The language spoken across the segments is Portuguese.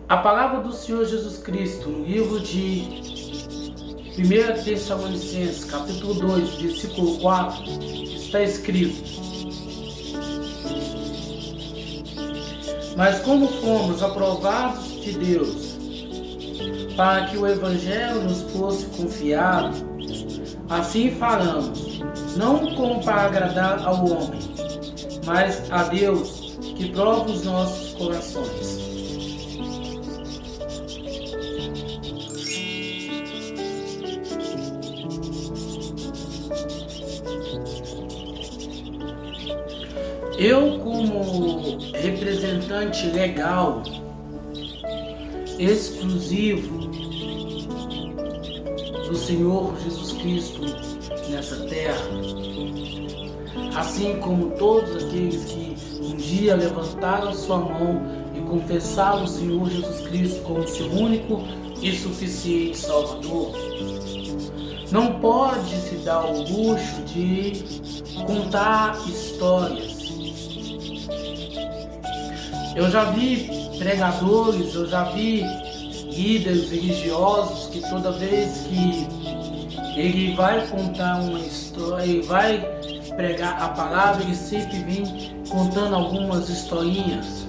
A palavra do Senhor Jesus Cristo, no livro de 1 Tessalonicenses, capítulo 2, versículo 4, está escrito: Mas como fomos aprovados de Deus, para que o Evangelho nos fosse confiado, assim falamos, não como para agradar ao homem, mas a Deus, que prova os nossos corações. Eu, como representante legal, exclusivo do Senhor Jesus Cristo nessa terra, assim como todos aqueles que um dia levantaram sua mão e confessaram o Senhor Jesus Cristo como seu único e suficiente Salvador, não pode se dar o luxo de contar histórias. Eu já vi pregadores, eu já vi líderes religiosos que toda vez que ele vai contar uma história, ele vai pregar a palavra, ele sempre vem contando algumas historinhas.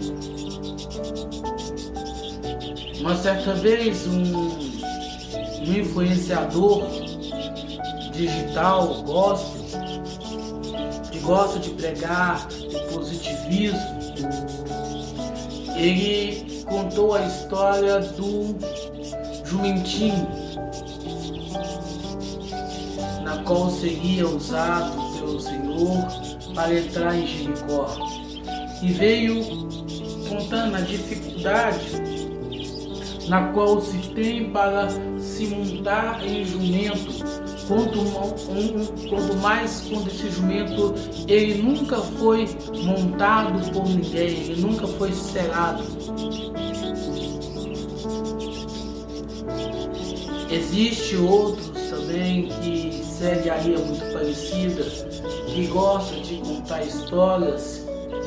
Uma certa vez um influenciador digital, gospel, que gosta de pregar o positivismo, ele contou a história do jumentinho, na qual seria usado pelo Senhor para entrar em Jericó, e veio contando a dificuldade na qual se tem para se montar em jumento, quanto mais quando esse jumento ele nunca foi montado por ninguém, ele nunca foi selado. Existe outros também que seguem a linha muito parecida, que gostam de contar histórias.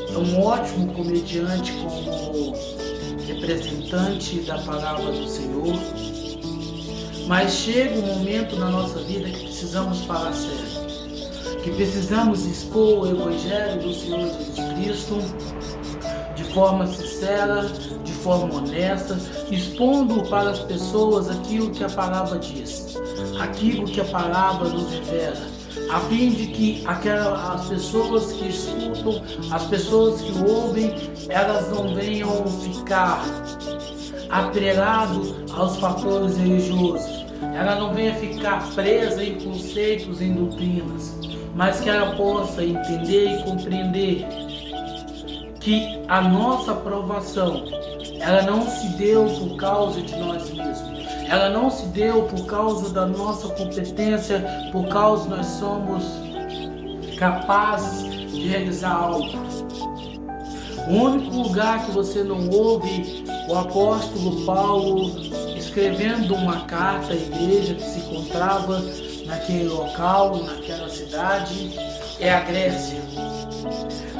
É um ótimo comediante como representante da palavra do Senhor. Mas chega um momento na nossa vida que precisamos falar sério, que precisamos expor o Evangelho do Senhor Jesus Cristo de forma sincera, de forma honesta, expondo para as pessoas aquilo que a palavra diz, aquilo que a palavra nos revela, a fim de que as pessoas que escutam, as pessoas que ouvem, elas não venham ficar atrelado aos fatores religiosos, ela não venha ficar presa em conceitos, em doutrinas, mas que ela possa entender e compreender que a nossa aprovação, ela não se deu por causa de nós mesmos, ela não se deu por causa da nossa competência, por causa que nós somos capazes de realizar algo. O único lugar que você não ouve o apóstolo Paulo escrevendo uma carta à igreja que se encontrava naquele local, naquela cidade, é a Grécia.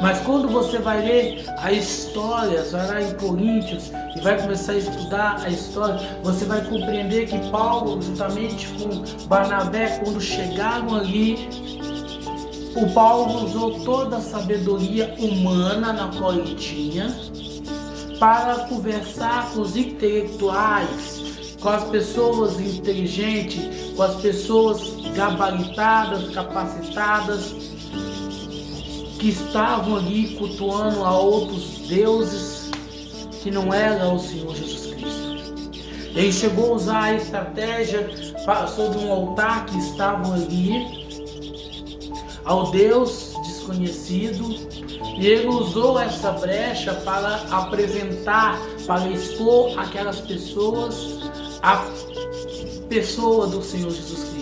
Mas quando você vai ler a história, vai lá em Coríntios e vai começar a estudar a história, você vai compreender que Paulo, juntamente com Barnabé, quando chegaram ali, o Paulo usou toda a sabedoria humana na qual ele tinha para conversar com os intelectuais, com as pessoas inteligentes, com as pessoas gabaritadas, capacitadas, que estavam ali cultuando a outros deuses que não era o Senhor Jesus Cristo. Ele chegou a usar a estratégia sobre um altar que estavam ali, ao Deus desconhecido, e ele usou essa brecha para apresentar, para expor aquelas pessoas a pessoa do Senhor Jesus Cristo.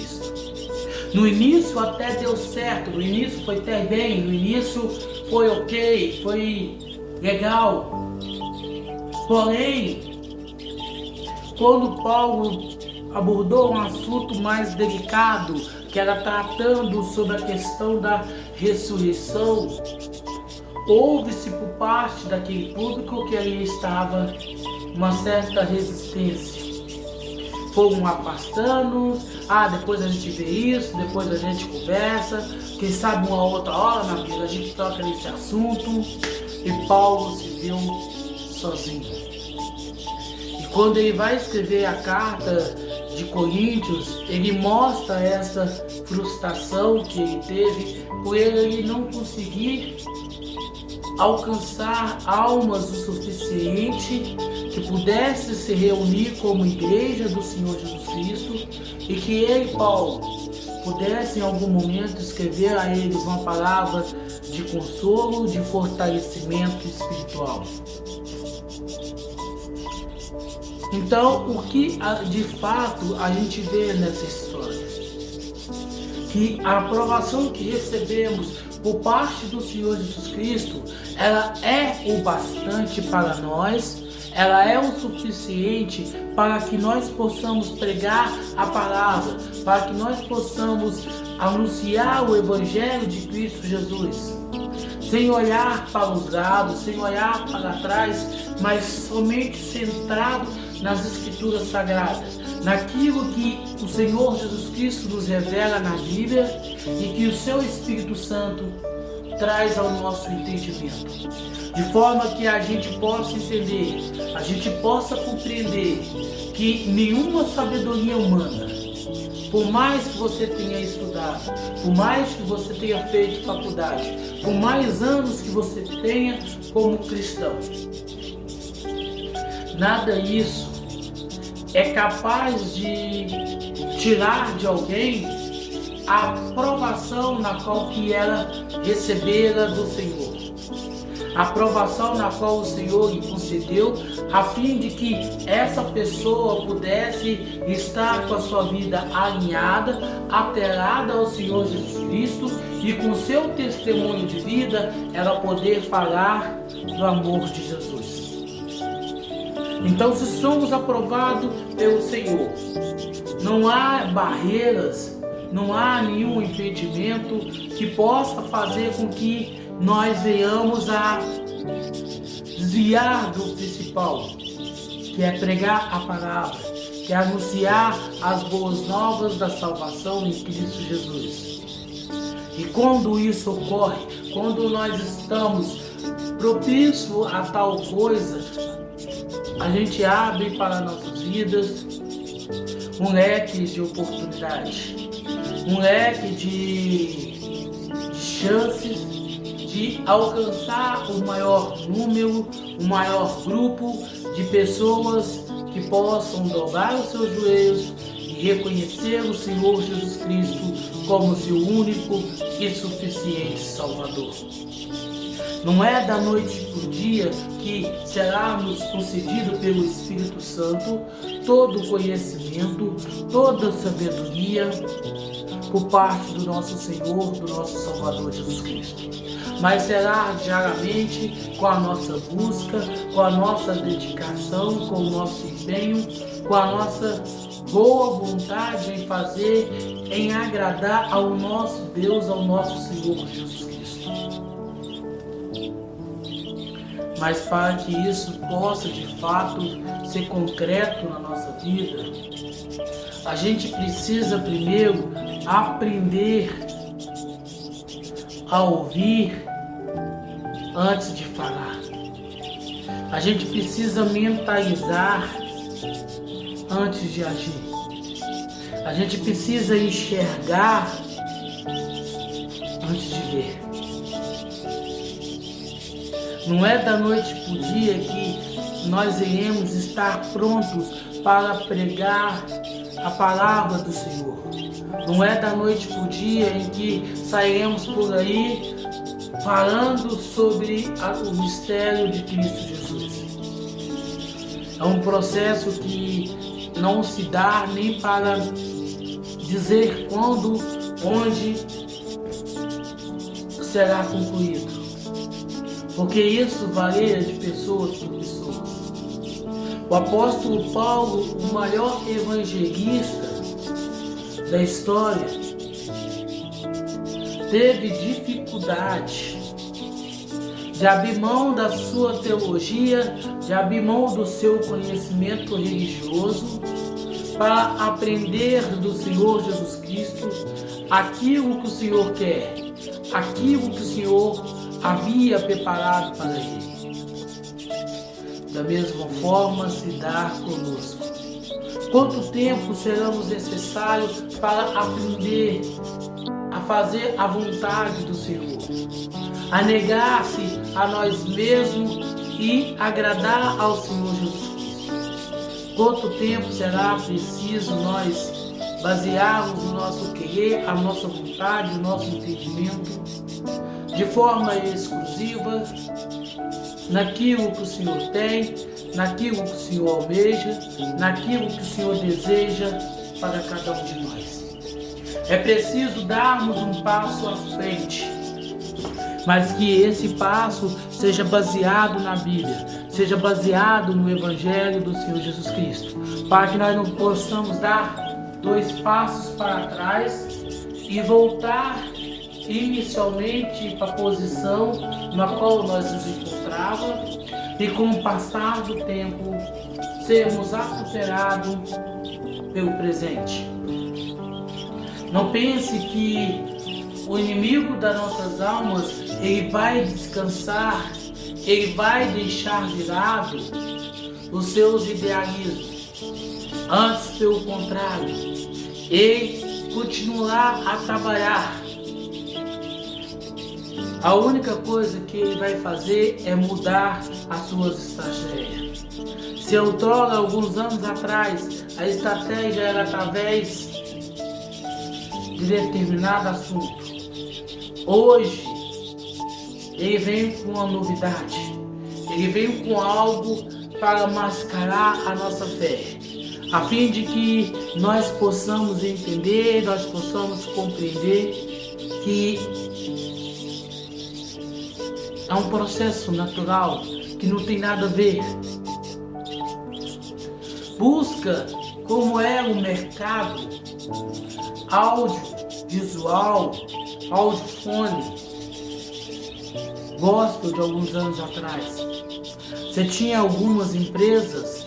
No início até deu certo, no início foi até bem, no início foi ok, foi legal. Porém, quando Paulo abordou um assunto mais delicado, que era tratando sobre a questão da ressurreição, houve-se por parte daquele público que ali estava uma certa resistência. Foram afastando, depois a gente vê isso, depois a gente conversa, quem sabe uma outra hora, na vida a gente toca nesse assunto, e Paulo se viu sozinho. E quando ele vai escrever a carta de Coríntios, ele mostra essa frustração que ele teve por ele não conseguir alcançar almas o suficiente que pudesse se reunir como igreja do Senhor Jesus Cristo e que ele, Paulo, pudesse em algum momento escrever a eles uma palavra de consolo, de fortalecimento espiritual. Então, o que de fato a gente vê nessa história? Que a aprovação que recebemos por parte do Senhor Jesus Cristo, ela é o bastante para nós, ela é o suficiente para que nós possamos pregar a palavra, para que nós possamos anunciar o Evangelho de Cristo Jesus, sem olhar para os lados, sem olhar para trás, mas somente centrado nas Escrituras Sagradas, naquilo que o Senhor Jesus Cristo nos revela na Bíblia e que o seu Espírito Santo traz ao nosso entendimento, de forma que a gente possa entender, a gente possa compreender que nenhuma sabedoria humana, por mais que você tenha estudado, por mais que você tenha feito faculdade, por mais anos que você tenha como cristão, nada disso é capaz de tirar de alguém a aprovação na qual que ela recebera do Senhor. A aprovação na qual o Senhor lhe concedeu, a fim de que essa pessoa pudesse estar com a sua vida alinhada, atrelada ao Senhor Jesus Cristo e com seu testemunho de vida, ela poder falar do amor de Jesus. Então, se somos aprovados pelo Senhor, não há barreiras, não há nenhum impedimento que possa fazer com que nós venhamos a desviar do principal, que é pregar a palavra, que é anunciar as boas novas da salvação em Cristo Jesus. E quando isso ocorre, quando nós estamos propícios a tal coisa, a gente abre para nossas vidas um leque de oportunidades, um leque de chances de alcançar o maior número, o maior grupo de pessoas que possam dobrar os seus joelhos e reconhecer o Senhor Jesus Cristo como seu único e suficiente Salvador. Não é da noite para o dia que será nos concedido pelo Espírito Santo todo conhecimento, toda sabedoria por parte do nosso Senhor, do nosso Salvador Jesus Cristo. Mas será diariamente com a nossa busca, com a nossa dedicação, com o nosso empenho, com a nossa boa vontade em fazer, em agradar ao nosso Deus, ao nosso Senhor Jesus Cristo. Mas para que isso possa de fato ser concreto na nossa vida, a gente precisa primeiro aprender a ouvir antes de falar. A gente precisa mentalizar antes de agir. A gente precisa enxergar antes de ver. Não é da noite para o dia que nós iremos estar prontos para pregar a palavra do Senhor. Não é da noite para o dia em que sairemos por aí falando sobre o mistério de Cristo Jesus. É um processo que não se dá nem para dizer quando, onde será concluído. Porque isso varia de pessoas por pessoas. O apóstolo Paulo, o maior evangelista da história, teve dificuldade de abrir mão da sua teologia de abrir mão do seu conhecimento religioso para aprender do Senhor Jesus Cristo aquilo que o Senhor quer, aquilo que o Senhor havia preparado para ele. Da mesma forma se dá conosco. Quanto tempo seremos necessários para aprender a fazer a vontade do Senhor, a negar-se a nós mesmos e agradar ao Senhor Jesus Cristo? Quanto tempo será preciso nós basearmos o nosso querer, a nossa vontade, o nosso entendimento de forma exclusiva naquilo que o Senhor tem, naquilo que o Senhor almeja, naquilo que o Senhor deseja para cada um de nós? É preciso darmos um passo à frente, mas que esse passo seja baseado na Bíblia, seja baseado no Evangelho do Senhor Jesus Cristo, para que nós não possamos dar 2 passos para trás e voltar inicialmente para a posição na qual nós nos encontrávamos e com o passar do tempo sermos atropelados pelo presente. Não pense que o inimigo das nossas almas, ele vai descansar, ele vai deixar de lado os seus idealismos. Antes, pelo contrário, ele continuará a trabalhar. A única coisa que ele vai fazer é mudar as suas estratégias. Se outrora, alguns anos atrás, a estratégia era através de determinado assunto, hoje ele vem com uma novidade, ele vem com algo para mascarar a nossa fé, a fim de que nós possamos entender, nós possamos compreender que é um processo natural que não tem nada a ver. Busca como é o mercado audiovisual, audiofone, gospel de alguns anos atrás. Você tinha algumas empresas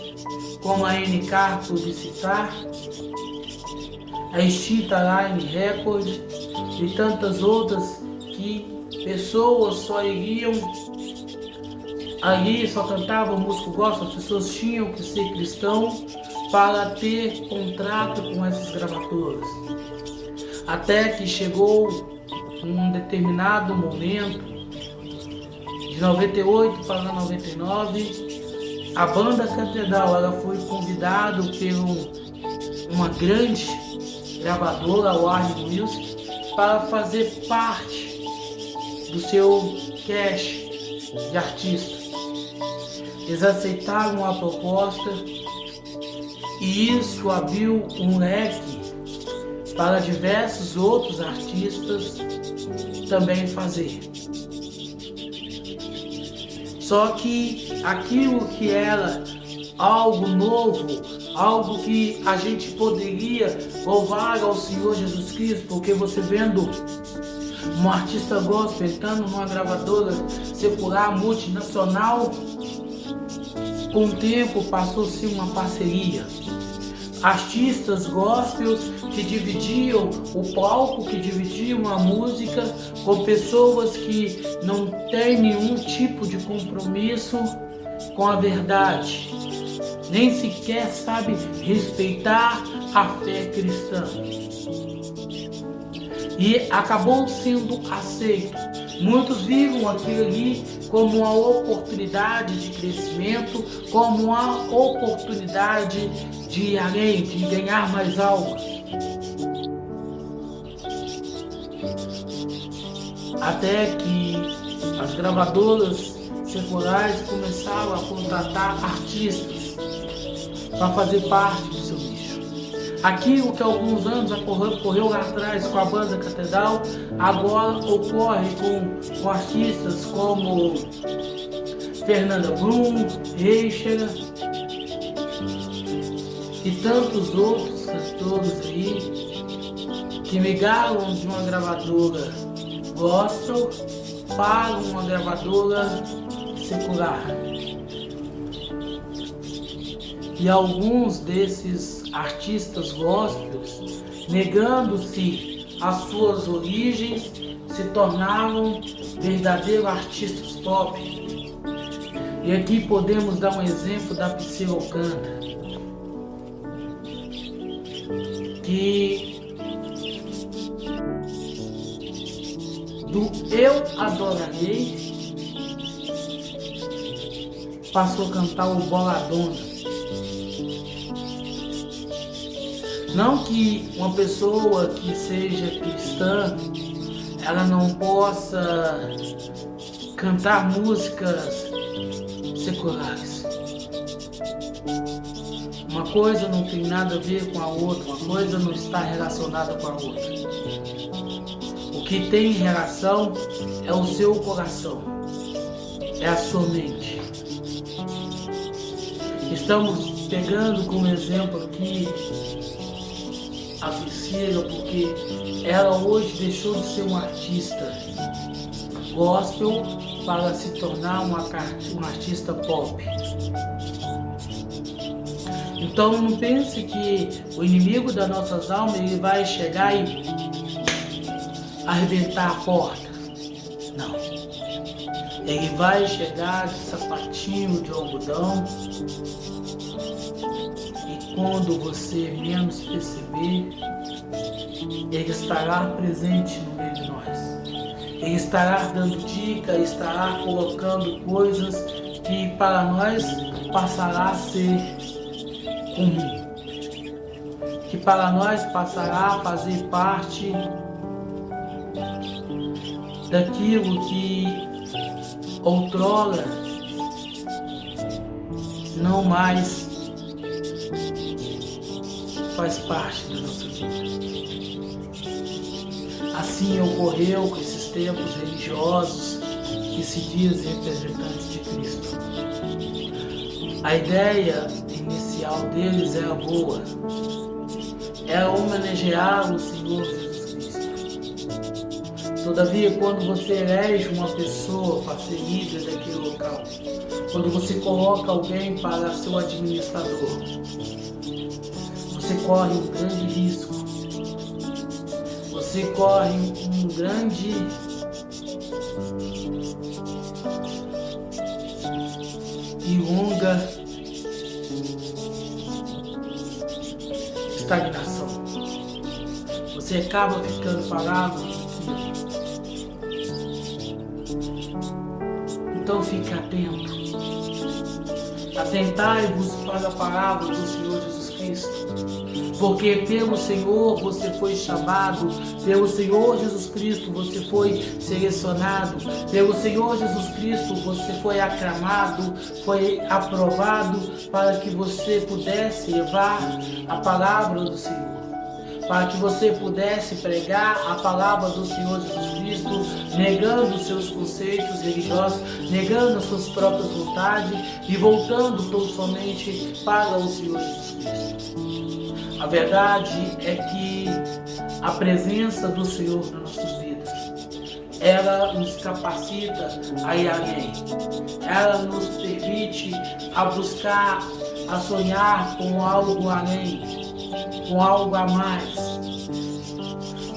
como a NK Publicitar, a Extinta Line Record e tantas outras que pessoas só iriam ali, só cantavam música gospel, as pessoas tinham que ser cristão para ter contrato com essas gravadoras. Até que chegou um determinado momento, de 98 para 99, a banda Catedral ela foi convidada por uma grande gravadora, a Warner Music, para fazer parte do seu cast de artistas. Eles aceitaram a proposta e isso abriu um leque para diversos outros artistas também fazer. Só que aquilo que era algo novo, algo que a gente poderia louvar ao Senhor Jesus Cristo, porque você vendo um artista gospel entrando numa gravadora secular multinacional, com o tempo passou-se uma parceria. Artistas gospels que dividiam o palco, que dividiam a música com pessoas que não têm nenhum tipo de compromisso com a verdade, nem sequer sabe respeitar a fé cristã. E acabou sendo aceito. Muitos viram aquilo ali como uma oportunidade de crescimento, como uma oportunidade de ir além, de ganhar mais almas. Até que as gravadoras seculares começaram a contratar artistas para fazer parte do seu nicho. Aquilo que há alguns anos ocorreu lá atrás com a banda Catedral, agora ocorre com artistas como Fernanda Brum, Reichera e tantos outros cantores aí que migraram de uma gravadora gospel para uma gravadora secular. E alguns desses artistas gospels, negando-se às suas origens, se tornavam verdadeiros artistas pop. E aqui podemos dar um exemplo da Priscila Alcântara, que do eu adorarei passou a cantar o Boladona. Não que uma pessoa que seja cristã ela não possa cantar músicas seculares. Uma coisa não tem nada a ver com a outra, uma coisa não está relacionada com a outra. O que tem relação é o seu coração, é a sua mente. Estamos pegando como exemplo aqui a Priscila, porque ela hoje deixou de ser uma artista gospel para se tornar uma artista pop. Então não pense que o inimigo das nossas almas ele vai chegar e arrebentar a porta. Não. Ele vai chegar de sapatinho de algodão e quando você menos perceber, ele estará presente no meio de nós. Ele estará dando dicas, estará colocando coisas que para nós passará a ser comum, que para nós passará a fazer parte daquilo que outrora não mais faz parte da nossa vida. Assim ocorreu com esses tempos religiosos que se dizem representantes de Cristo. A ideia inicial deles era boa, era homenagear o Senhor Jesus Cristo. Todavia, quando você elege uma pessoa para ser líder daquele local, quando você coloca alguém para ser o administrador, você corre um grande risco, você corre um grande e longa estagnação. Você acaba ficando parado. Então fique atento. Atentai-vos para a palavra do Senhor Jesus Cristo. Porque pelo Senhor você foi chamado, pelo Senhor Jesus Cristo você foi selecionado, pelo Senhor Jesus Cristo você foi aclamado, foi aprovado para que você pudesse levar a palavra do Senhor, para que você pudesse pregar a palavra do Senhor Jesus Cristo, negando seus conceitos religiosos, negando as suas próprias vontades e voltando tão somente para o Senhor Jesus Cristo. A verdade é que a presença do Senhor nas nossas vidas, ela nos capacita a ir além. Ela nos permite a buscar, a sonhar com algo além, com algo a mais.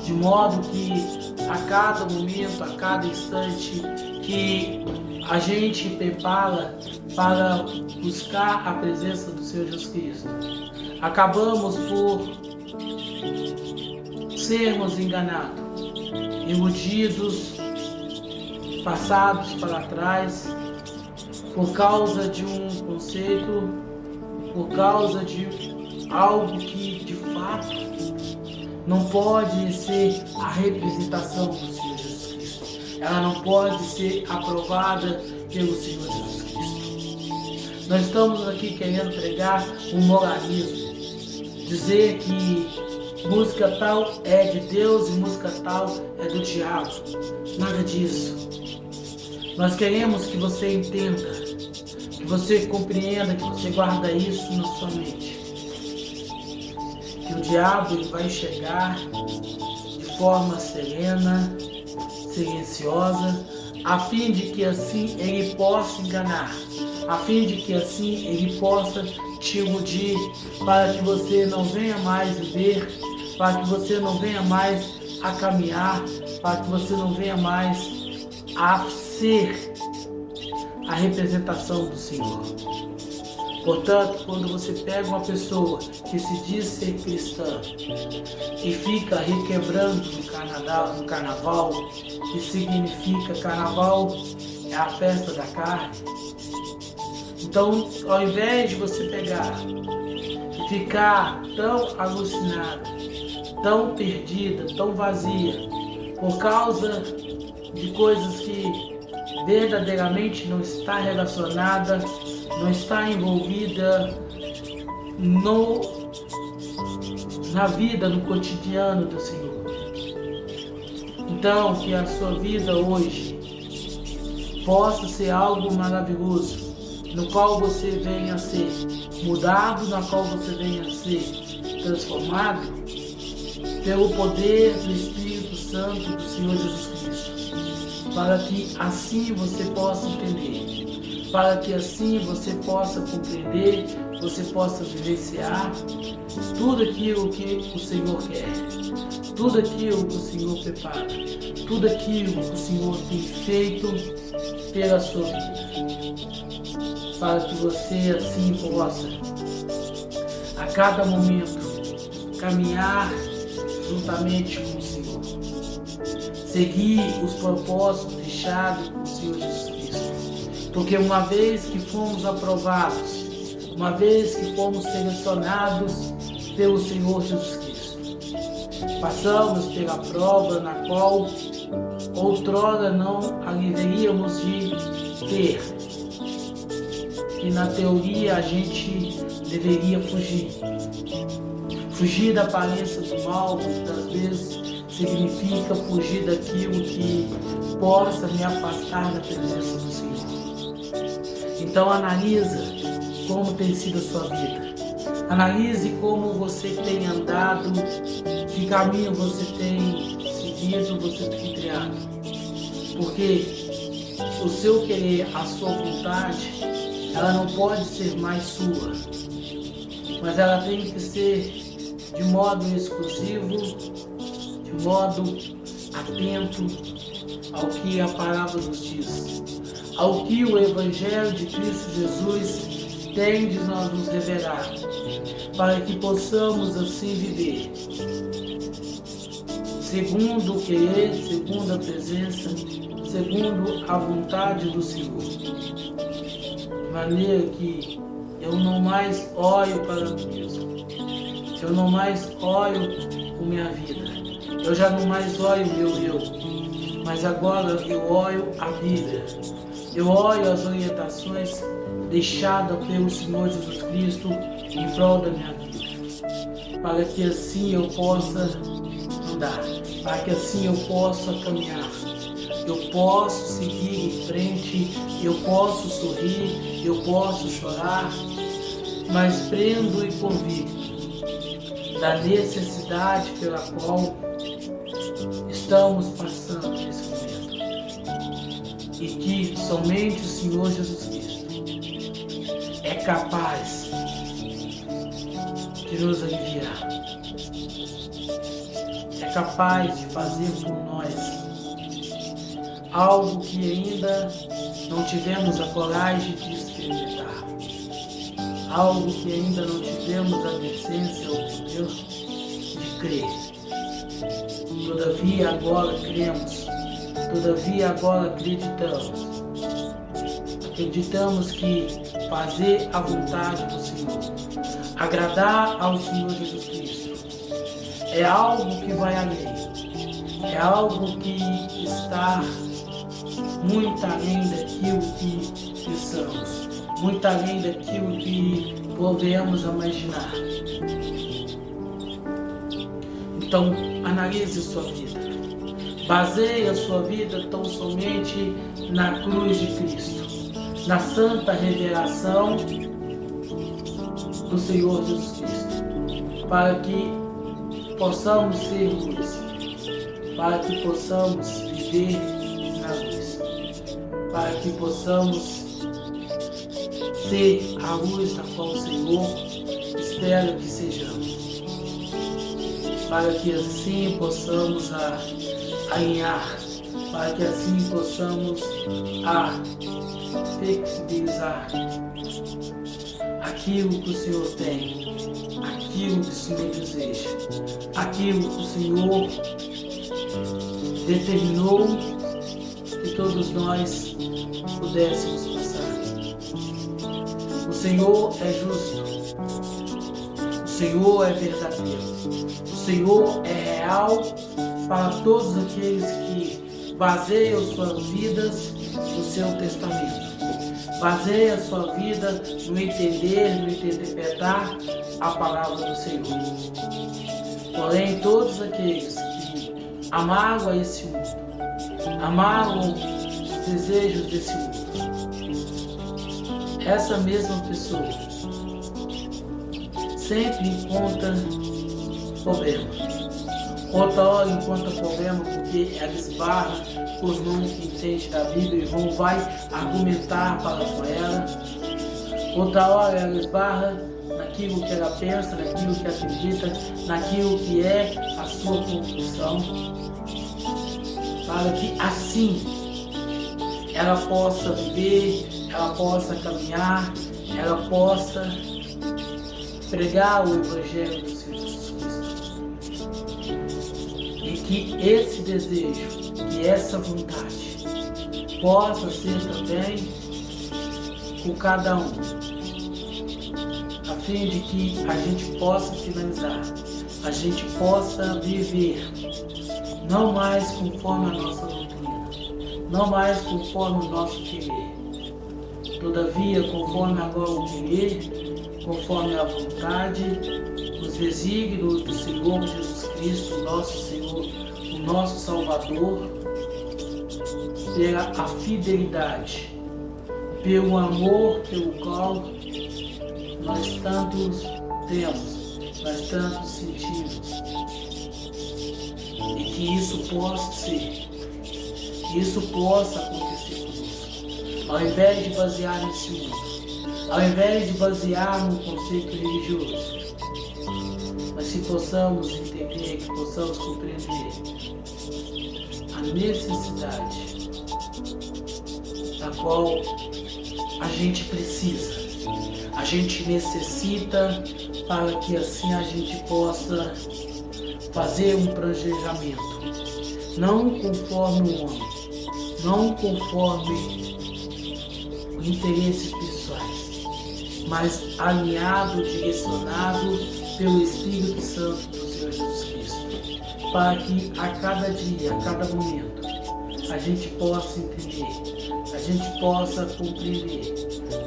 De modo que a cada momento, a cada instante que a gente prepara para buscar a presença do Senhor Jesus Cristo, acabamos por sermos enganados, iludidos, passados para trás, por causa de um conceito, por causa de algo que de fato não pode ser a representação do Senhor Jesus Cristo. Ela não pode ser aprovada pelo Senhor Jesus Cristo. Nós estamos aqui querendo pregar um moralismo, dizer que música tal é de Deus e música tal é do diabo. Nada disso. Nós queremos que você entenda, que você compreenda, que você guarda isso na sua mente. Que o diabo ele vai chegar de forma serena, silenciosa, a fim de que assim ele possa enganar, a fim de que assim ele possa te iludir, para que você não venha mais viver, para que você não venha mais a caminhar, para que você não venha mais a ser a representação do Senhor. Portanto, quando você pega uma pessoa que se diz ser cristã e fica requebrando no carnaval, que significa carnaval é a festa da carne, então, ao invés de você pegar e ficar tão alucinada, tão perdida, tão vazia, por causa de coisas que verdadeiramente não está relacionada, não está envolvida na vida, no cotidiano do Senhor. Então, que a sua vida hoje possa ser algo maravilhoso, no qual você venha a ser mudado, na qual você venha a ser transformado pelo poder do Espírito Santo do Senhor Jesus Cristo, para que assim você possa entender, para que assim você possa compreender, você possa vivenciar tudo aquilo que o Senhor quer, tudo aquilo que o Senhor prepara, tudo aquilo que o Senhor tem feito pela sua vida, para que você assim possa, a cada momento, caminhar juntamente com o Senhor, seguir os propósitos deixados com o Senhor Jesus Cristo, porque uma vez que fomos aprovados, uma vez que fomos selecionados pelo Senhor Jesus Cristo, passamos pela prova na qual outrora não haveríamos de ter, e na teoria a gente deveria fugir. Fugir da aparência do mal, muitas vezes significa fugir daquilo que possa me afastar da presença do Senhor. Então analisa como tem sido a sua vida. Analise como você tem andado, que caminho você tem seguido, você tem criado. Porque o seu querer, a sua vontade, ela não pode ser mais sua, mas ela tem que ser de modo exclusivo, de modo atento ao que a palavra nos diz, ao que o Evangelho de Cristo Jesus tem de nos revelar, para que possamos assim viver, segundo o querer, segundo a presença, segundo a vontade do Senhor. De maneira que eu não mais olho para mim mesmo, eu não mais olho por minha vida, eu já não mais olho o meu eu, mas agora eu olho a Bíblia, eu olho as orientações deixadas pelo Senhor Jesus Cristo em prol da minha vida, para que assim eu possa andar, para que assim eu possa caminhar, eu posso seguir em frente, eu posso sorrir, eu posso chorar, mas prendo e convicto da necessidade pela qual estamos passando nesse momento, e que somente o Senhor Jesus Cristo é capaz de nos aliviar, é capaz de fazer por nós algo que ainda não tivemos a coragem de experimentar, algo que ainda não tivemos a decência ou poder de crer. Todavia agora cremos, todavia agora acreditamos que fazer a vontade do Senhor, agradar ao Senhor Jesus Cristo, é algo que vai além, é algo que está muito além daquilo que pensamos, muito além daquilo que podemos imaginar. Então, analise a sua vida. Baseie a sua vida tão somente na cruz de Cristo, na santa revelação do Senhor Jesus Cristo, para que possamos ser luz, para que possamos viver na luz, para que possamos ser a luz da qual o Senhor espera que sejamos, para que assim possamos alinhar, para que assim possamos flexibilizar aquilo que o Senhor tem, aquilo que o Senhor deseja, aquilo que o Senhor determinou que todos nós pudéssemos passar. O Senhor é justo, o Senhor é verdadeiro, o Senhor é real para todos aqueles que baseiam suas vidas no seu testamento, baseiam a sua vida no entender, no interpretar a palavra do Senhor. Porém, todos aqueles que amaram esse mundo, amaram os desejos desse mundo, essa mesma pessoa sempre encontra problema. Outra hora encontra problema porque ela esbarra com os irmãos que entendem da Bíblia, o irmão vai argumentar para com ela. Outra hora ela esbarra naquilo que ela pensa, naquilo que acredita, naquilo que é a sua convicção, para que assim ela possa viver, ela possa caminhar, ela possa pregar o Evangelho do Senhor Jesus Cristo. E que esse desejo e essa vontade possa ser também por cada um, a fim de que a gente possa finalizar, a gente possa viver não mais conforme a nossa doutrina, não mais conforme o nosso querer, todavia conforme agora o querer, conforme a vontade, os desígnios do Senhor Jesus Cristo, o nosso Senhor, o nosso Salvador, pela a fidelidade, pelo amor pelo qual nós tantos temos, nós tantos sentimos, e que isso possa ser, que isso possa acontecer conosco, ao invés de basear nesse mundo, ao invés de basear num conceito religioso, mas que possamos entender, que possamos compreender a necessidade da qual a gente precisa, a gente necessita, para que assim a gente possa fazer um planejamento, não conforme o homem, não conforme os interesses pessoais, mas alinhado, direcionado pelo Espírito Santo do Senhor Jesus Cristo, para que a cada dia, a cada momento, a gente possa entender, a gente possa compreender,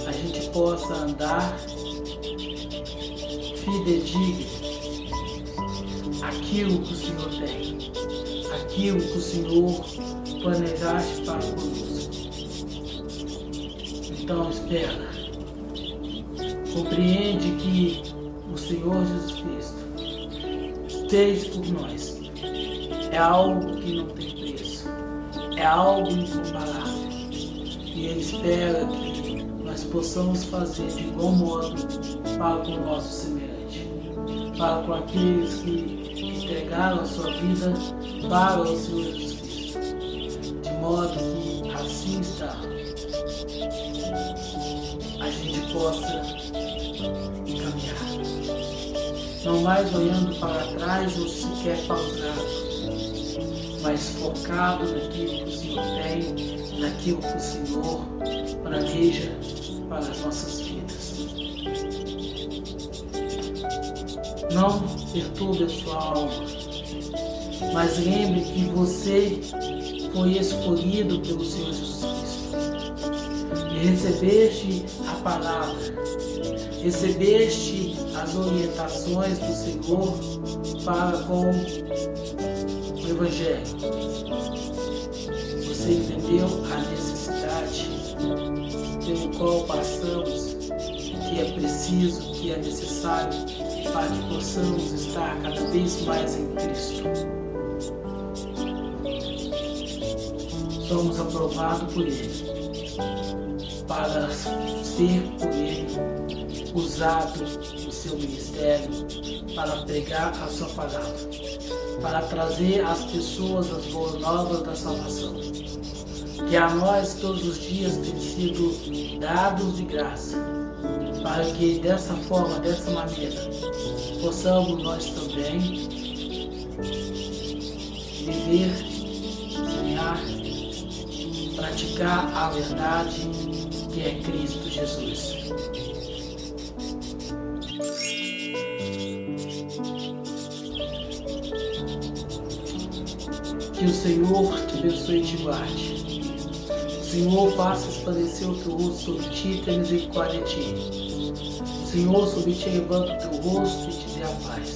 a gente possa andar fidedigno aquilo que o Senhor tem, aquilo que o Senhor planejaste para conosco. Então espera, compreende que o Senhor Jesus Cristo fez por nós, é algo que não tem preço, é algo incomparável, e Ele espera que nós possamos fazer de igual modo para com o nosso semelhante, para com aqueles que entregaram a sua vida para o Senhor Jesus Cristo, de modo que assim está, a gente possa caminhar, não mais olhando para trás ou sequer para os lados, mas focado naquilo que o Senhor tem, naquilo que o Senhor planeja para as nossas vidas. Não perturbe a sua alma, mas lembre que você foi escolhido pelo Senhor Jesus Cristo e recebeste a palavra, recebeste as orientações do Senhor para com o Evangelho. Você entendeu a necessidade pelo qual passamos, que é preciso, que é necessário para que possamos estar cada vez mais em Cristo. Somos aprovados por Ele. para ser por Ele usado no seu ministério, para pregar a sua palavra, para trazer às pessoas as boas novas da salvação, que a nós todos os dias têm sido dados de graça, para que dessa forma, dessa maneira, possamos nós também viver, sonhar, praticar a verdade que é Cristo Jesus. Que o Senhor te abençoe e te guarde. O Senhor faça resplandecer o teu rosto sobre ti e tenha misericórdia de ti. O Senhor sobre ti levanta o teu rosto e te dê a paz.